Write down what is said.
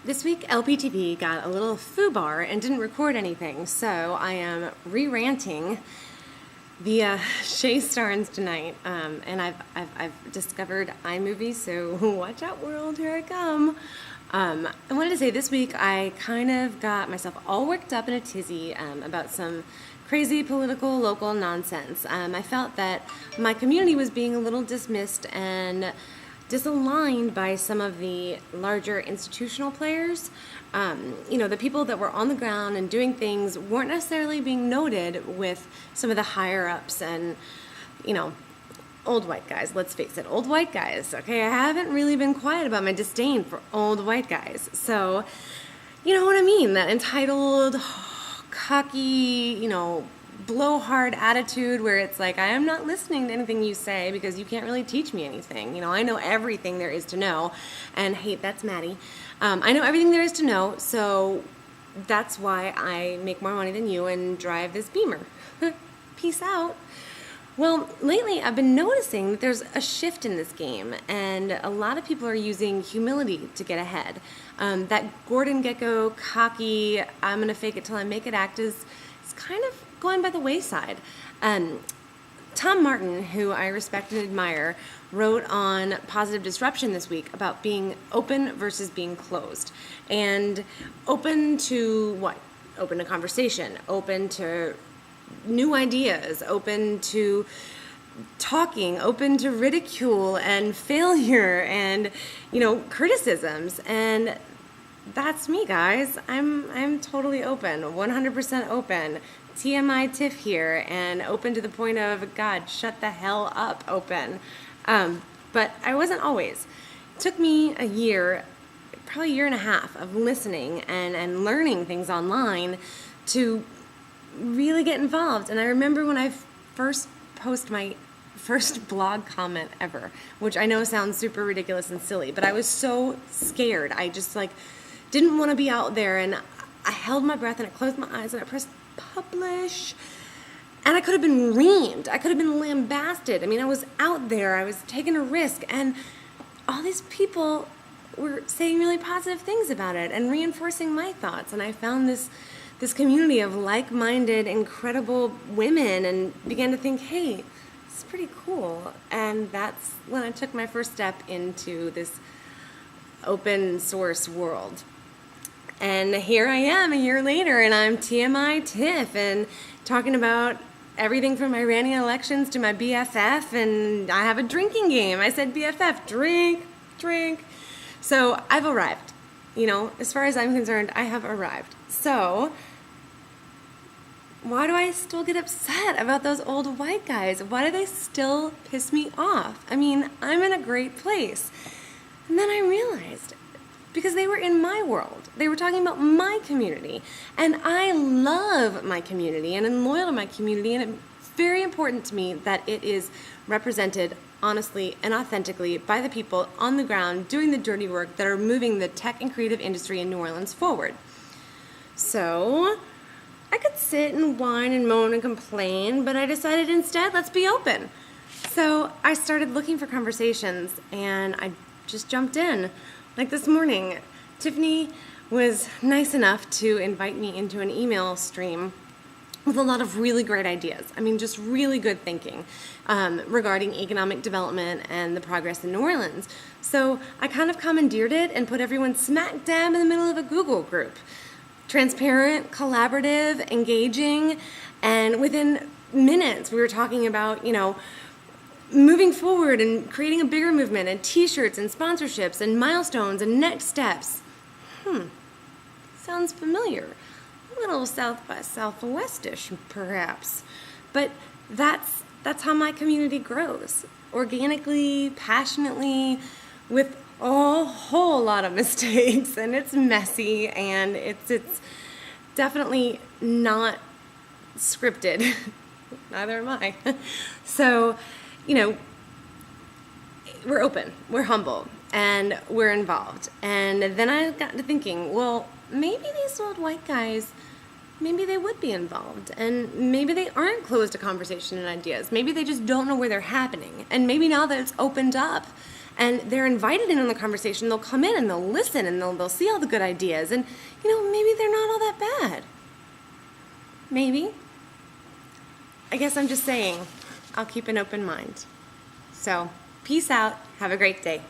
This week, LPTV got a little foobar and didn't record anything, so I am re-ranting via Shay Starnes tonight. And I've discovered iMovie, so watch out, world, here I come. I wanted to say this week I kind of got myself all worked up in a tizzy about some crazy political local nonsense. I felt that my community was being a little dismissed and disaligned by some of the larger institutional players. The people that were on the ground and doing things weren't necessarily being noted with some of the higher ups and, old white guys. Let's face it, old white guys. Okay, I haven't really been quiet about my disdain for old white guys. So, you know what I mean? That entitled, cocky, blowhard attitude where it's like, I am not listening to anything you say because you can't really teach me anything. I know everything there is to know. And hey, that's Maddie. I know everything there is to know, so that's why I make more money than you and drive this Beamer. Peace out. Well, lately I've been noticing that there's a shift in this game, and a lot of people are using humility to get ahead. That Gordon Gekko, cocky, I'm going to fake it till I make it act is kind of going by the wayside. Tom Martin, who I respect and admire, wrote on Positive Disruption this week about being open versus being closed. And open to what? Open to conversation, open to new ideas, open to talking, open to ridicule and failure and, criticisms. And that's me, guys. I'm totally open, 100% open. TMI Tiff here, and open to the point of, God, shut the hell up, open. But I wasn't always. It took me a year, probably a year and a half of listening and learning things online to really get involved. And I remember when I first posted my first blog comment ever, which I know sounds super ridiculous and silly, but I was so scared. I just didn't want to be out there, and I held my breath and I closed my eyes and I pressed publish, and I could have been reamed. I could have been lambasted. I was out there. I was taking a risk, and all these people were saying really positive things about it and reinforcing my thoughts. And I found this community of like-minded, incredible women and began to think, hey, this is pretty cool. And that's when I took my first step into this open source world. And here I am a year later, and I'm TMI Tiff and talking about everything from Iranian elections to my BFF, and I have a drinking game. I said BFF, drink. So I've arrived. As far as I'm concerned, I have arrived. So why do I still get upset about those old white guys? Why do they still piss me off? I'm in a great place. And then I realized, because they were in my world. They were talking about my community. And I love my community and am loyal to my community. And it's very important to me that it is represented honestly and authentically by the people on the ground doing the dirty work that are moving the tech and creative industry in New Orleans forward. So I could sit and whine and moan and complain, but I decided instead, let's be open. So I started looking for conversations, and I just jumped in. Like this morning, Tiffany was nice enough to invite me into an email stream with a lot of really great ideas. Just really good thinking regarding economic development and the progress in New Orleans. So I kind of commandeered it and put everyone smack dab in the middle of a Google group. Transparent, collaborative, engaging, and within minutes we were talking about, moving forward and creating a bigger movement and t-shirts and sponsorships and milestones and next steps. Sounds familiar. A little South by Southwest-ish, perhaps. But that's how my community grows. Organically, passionately, with a whole lot of mistakes, and it's messy, and it's definitely not scripted. Neither am I. So, we're open, we're humble, and we're involved. And then I got to thinking, well, maybe these old white guys, maybe they would be involved, and maybe they aren't closed to conversation and ideas. Maybe they just don't know where they're happening. And maybe now that it's opened up and they're invited in on the conversation. They'll come in and they'll listen and they'll see all the good ideas, and maybe they're not all that bad. Maybe. I guess I'm just saying, I'll keep an open mind. So, peace out. Have a great day.